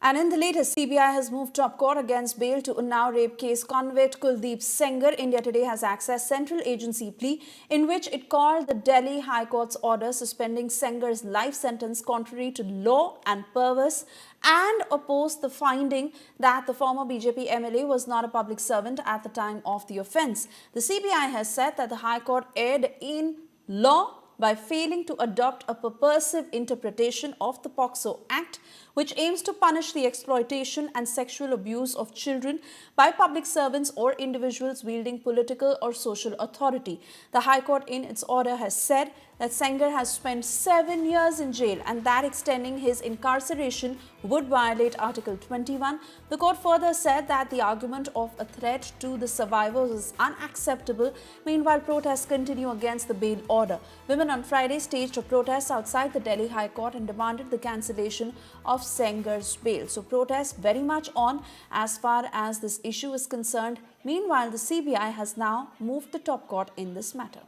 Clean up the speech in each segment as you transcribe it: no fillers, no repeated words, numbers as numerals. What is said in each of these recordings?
And in the latest, CBI has moved top court against bail to Unnao rape case convict Kuldeep Sengar. India Today has accessed central agency plea in which it called the Delhi High Court's order suspending Sengar's life sentence contrary to law and purpose, and opposed the finding that the former BJP MLA was not a public servant at the time of the offence. The CBI has said that the High Court erred in law by failing to adopt a purposive interpretation of the POCSO Act, which aims to punish the exploitation and sexual abuse of children by public servants or individuals wielding political or social authority. The High Court in its order has said that Sengar has spent 7 years in jail and that extending his incarceration would violate Article 21. The court further said that the argument of a threat to the survivors is unacceptable. Meanwhile, protests continue against the bail order. Women on Friday staged a protest outside the Delhi High Court and demanded the cancellation of Sengar's bail. So protests very much on as far as this issue is concerned. Meanwhile, the CBI has now moved the top court in this matter.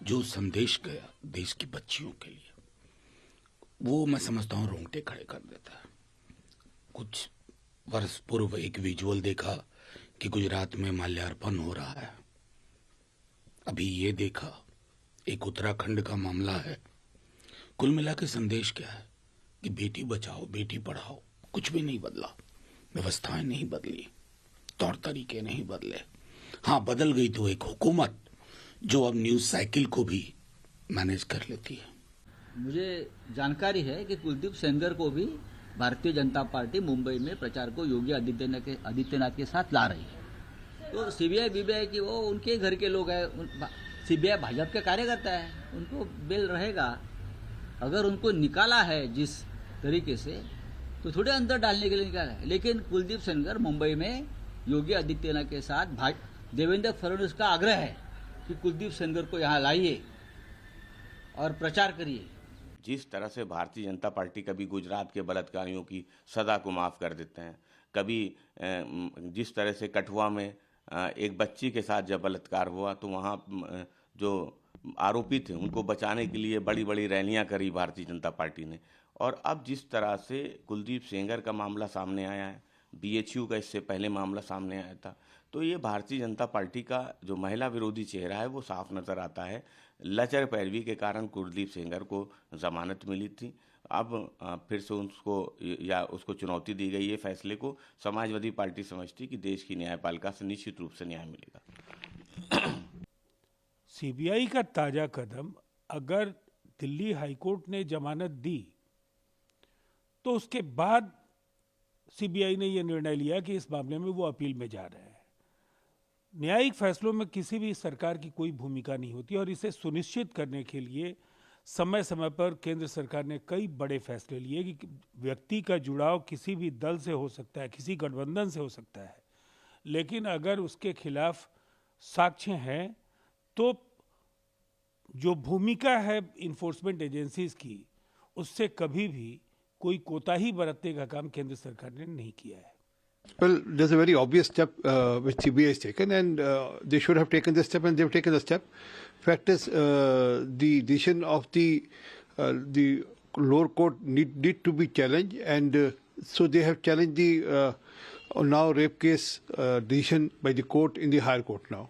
जो संदेश गया देश की बच्चियों के लिए, वो मैं समझता हूँ रोंगटे खड़े कर देता है। कुछ वर्ष पूर्व एक विजुअल देखा कि गुजरात में माल्यार्पण हो रहा है। अभी ये देखा एक उत्तराखंड का मामला है। कुल मिला के संदेश क्या है कि बेटी बचाओ बेटी पढ़ाओ। कुछ भी नहीं बदला, व्यवस्थाएं नहीं बदली, तौर तरीके नहीं बदले। हाँ, बदल गई तो एक हुकूमत जो अब न्यूज साइकिल को भी मैनेज कर लेती है। मुझे जानकारी है कि कुलदीप सेंगर को भी भारतीय जनता पार्टी मुंबई में प्रचार को योगी आदित्यनाथ के साथ ला रही है। तो सीबीआई बीबीआई की वो उनके घर के लोग हैं, सीबीआई भाजपा के कार्यकर्ता है, उनको बेल रहेगा। अगर उनको निकाला है जिस तरीके से, तो थोड़े अंदर डालने के लिए निकाला है। लेकिन कुलदीप सेंगर मुंबई में योगी आदित्यनाथ के साथ देवेंद्र फडणवीस का आग्रह है कि कुलदीप सेंगर को यहाँ लाइए और प्रचार करिए। जिस तरह से भारतीय जनता पार्टी कभी गुजरात के बलात्कारियों की सजा को माफ़ कर देते हैं, कभी जिस तरह से कठुआ में एक बच्ची के साथ जब बलात्कार हुआ तो वहाँ जो आरोपी थे उनको बचाने के लिए बड़ी बड़ी रैलियाँ करी भारतीय जनता पार्टी ने। और अब जिस तरह से कुलदीप सेंगर का मामला सामने आया है, बीएचयू का इससे पहले मामला सामने आया था, तो ये भारतीय जनता पार्टी का जो महिला विरोधी चेहरा है वो साफ नज़र आता है। लचर पैरवी के कारण कुलदीप सेंगर को जमानत मिली थी। अब फिर से उसको चुनौती दी गई है। फैसले को समाजवादी पार्टी समझती कि देश की न्यायपालिका से निश्चित रूप से न्याय मिलेगा। सीबीआई का ताजा कदम, अगर दिल्ली हाईकोर्ट ने जमानत दी तो उसके बाद सीबीआई ने यह निर्णय लिया कि इस मामले में वो अपील में जा रहे हैं। न्यायिक फैसलों में किसी भी सरकार की कोई भूमिका नहीं होती और इसे सुनिश्चित करने के लिए समय समय पर केंद्र सरकार ने कई बड़े फैसले लिए कि व्यक्ति का जुड़ाव किसी भी दल से हो सकता है, किसी गठबंधन से हो सकता है, लेकिन अगर उसके खिलाफ साक्ष्य हैं तो जो भूमिका है इन्फोर्समेंट एजेंसीज की, उससे कभी भी कोई कोताही बरतने का काम केंद्र सरकार ने नहीं किया है। Well, there's a very obvious step which CBI has taken, and they should have taken this step, and they've taken the step. Fact is, the decision of the lower court need to be challenged, and so they have challenged the now rape case decision by the court in the higher court now.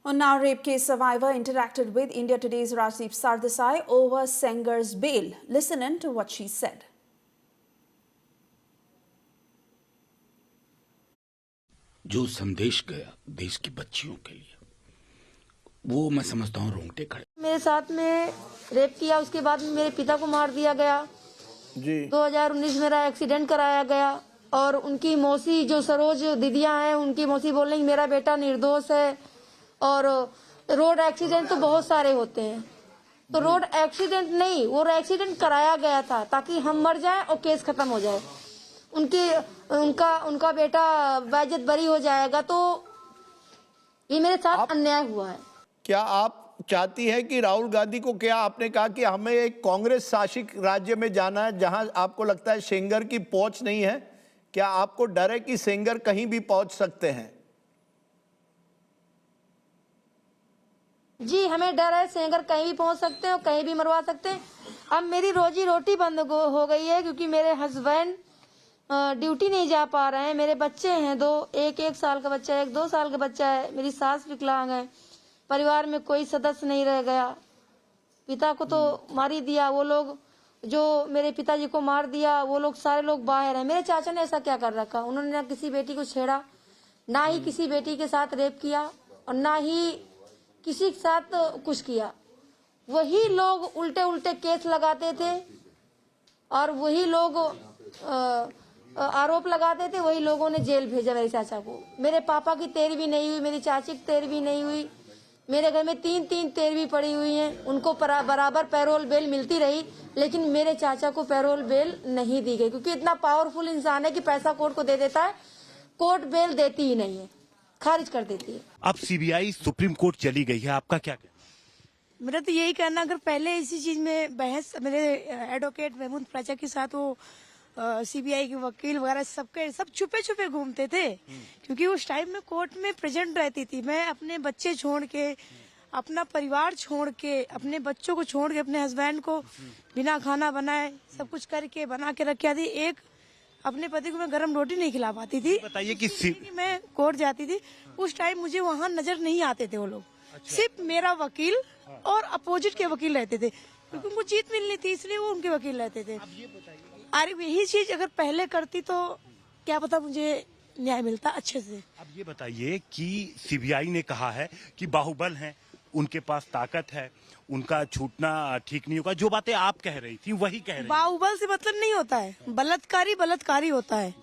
Unnao rape case survivor interacted with India Today's Rajdeep Sardesai over Sengar's bail. Listen in to what she said. जो संदेश गया देश की बच्चियों के लिए, वो मैं समझता हूँ रोंगटे खड़े। मेरे साथ में रेप किया, उसके बाद मेरे पिता को मार दिया गया जी। 2019 मेरा एक्सीडेंट कराया गया और उनकी मौसी जो सरोज दीदियां हैं, उनकी मौसी बोल रही मेरा बेटा निर्दोष है। और रोड एक्सीडेंट तो बहुत सारे होते हैं, तो रोड एक्सीडेंट नहीं, वो एक्सीडेंट कराया गया था ताकि हम मर जाएं और केस खत्म हो जाए। उनका बेटा बाइज्जत बरी हो जाएगा। तो ये मेरे साथ अन्याय हुआ है। क्या आप चाहती है कि राहुल गांधी को, क्या आपने कहा कि हमें एक कांग्रेस शासित राज्य में जाना है जहां आपको लगता है सेंगर की पहुंच नहीं है, क्या आपको डर है कि सेंगर कहीं भी पहुंच सकते हैं? जी, हमें डर है, सेंगर कहीं भी पहुंच सकते हैं और कहीं भी मरवा सकते हैं। अब मेरी रोजी रोटी बंद हो गई है, क्योंकि मेरे हस्बैंड ड्यूटी नहीं जा पा रहे हैं। मेरे बच्चे हैं दो, एक 1 साल का बच्चा है, एक 2 साल का बच्चा है। मेरी सास विकलांग है। परिवार में कोई सदस्य नहीं रह गया। पिता को तो मार ही दिया वो लोग, जो मेरे पिताजी को मार दिया वो लोग, सारे लोग बाहर हैं। मेरे चाचा ने ऐसा क्या कर रखा? उन्होंने ना किसी बेटी को छेड़ा, ना ही किसी बेटी के साथ रेप किया, और ना ही किसी के साथ कुछ किया। वही लोग उल्टे उल्टे केस लगाते थे और वही लोग आरोप लगाते थे। वही लोगों ने जेल भेजा मेरे चाचा को। मेरे पापा की 13वीं नहीं हुई, मेरी चाची की 13वीं नहीं हुई। मेरे घर में 3-3 13वीं पड़ी हुई हैं। उनको बराबर पैरोल बेल मिलती रही, लेकिन मेरे चाचा को पैरोल बेल नहीं दी गई, क्योंकि इतना पावरफुल इंसान है कि पैसा कोर्ट को दे देता है, कोर्ट बेल देती ही नहीं है, खारिज कर देती है। अब सीबीआई सुप्रीम कोर्ट चली गई है, आपका क्या कहना? मेरा तो यही कहना, अगर पहले इसी चीज में बहस मेरे एडवोकेट महमूद प्राचा के साथ वो सीबीआई के वकील वगैरह सब छुपे छुपे घूमते थे, क्योंकि उस टाइम में कोर्ट में प्रेजेंट रहती थी। मैं अपने बच्चे छोड़ के, अपना परिवार छोड़ के, अपने बच्चों को छोड़ के, अपने हस्बैंड को बिना खाना बनाए सब कुछ करके बना के रखी थी। एक अपने पति को मैं गर्म रोटी नहीं खिला पाती थी। बताइए कि मैं कोर्ट जाती थी, उस टाइम मुझे वहाँ नजर नहीं आते थे वो लोग। सिर्फ मेरा वकील और अपोजिट के वकील रहते थे, क्योंकि उनको जीत मिलनी थी, इसलिए वो उनके वकील रहते थे। अरे यही चीज अगर पहले करती तो क्या पता मुझे न्याय मिलता अच्छे से। अब ये बताइए कि सीबीआई ने कहा है कि बाहुबल हैं, उनके पास ताकत है, उनका छूटना ठीक नहीं होगा। जो बातें आप कह रही थी वही कह रही। बाहुबल से मतलब नहीं होता है, बलात्कारी होता है।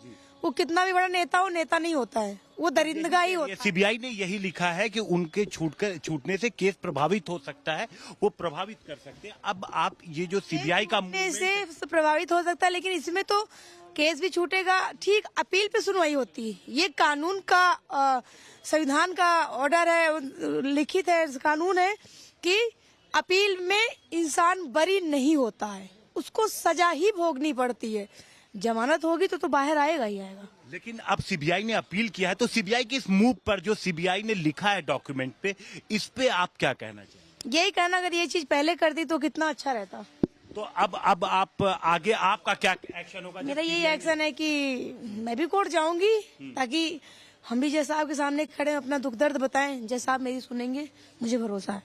वो कितना भी बड़ा नेता हो, नेता नहीं होता है, वो दरिंदगा ही होता है। सीबीआई ने यही लिखा है कि उनके छूटने से केस प्रभावित हो सकता है, वो प्रभावित कर सकते हैं। अब आप ये जो सीबीआई का से प्रभावित हो सकता है, लेकिन इसमें तो केस भी छूटेगा। ठीक, अपील पे सुनवाई होती है। ये कानून का संविधान का ऑर्डर है, लिखित है, कानून है कि अपील में इंसान बरी नहीं होता है, उसको सजा ही भोगनी पड़ती है। जमानत होगी तो बाहर आएगा ही आएगा। लेकिन अब सीबीआई ने अपील किया है, तो सीबीआई के इस मूव पर जो सीबीआई ने लिखा है डॉक्यूमेंट पे, इस पे आप क्या कहना चाहिए? यही कहना, अगर ये चीज पहले कर दी तो कितना अच्छा रहता। तो अब आप आगे आपका क्या एक्शन होगा? मेरा यही एक्शन है कि मैं भी कोर्ट जाऊंगी, ताकि हम भी जैसा आपके सामने खड़े अपना दुख दर्द बताएं, जैसा आप मेरी सुनेंगे, मुझे भरोसा है।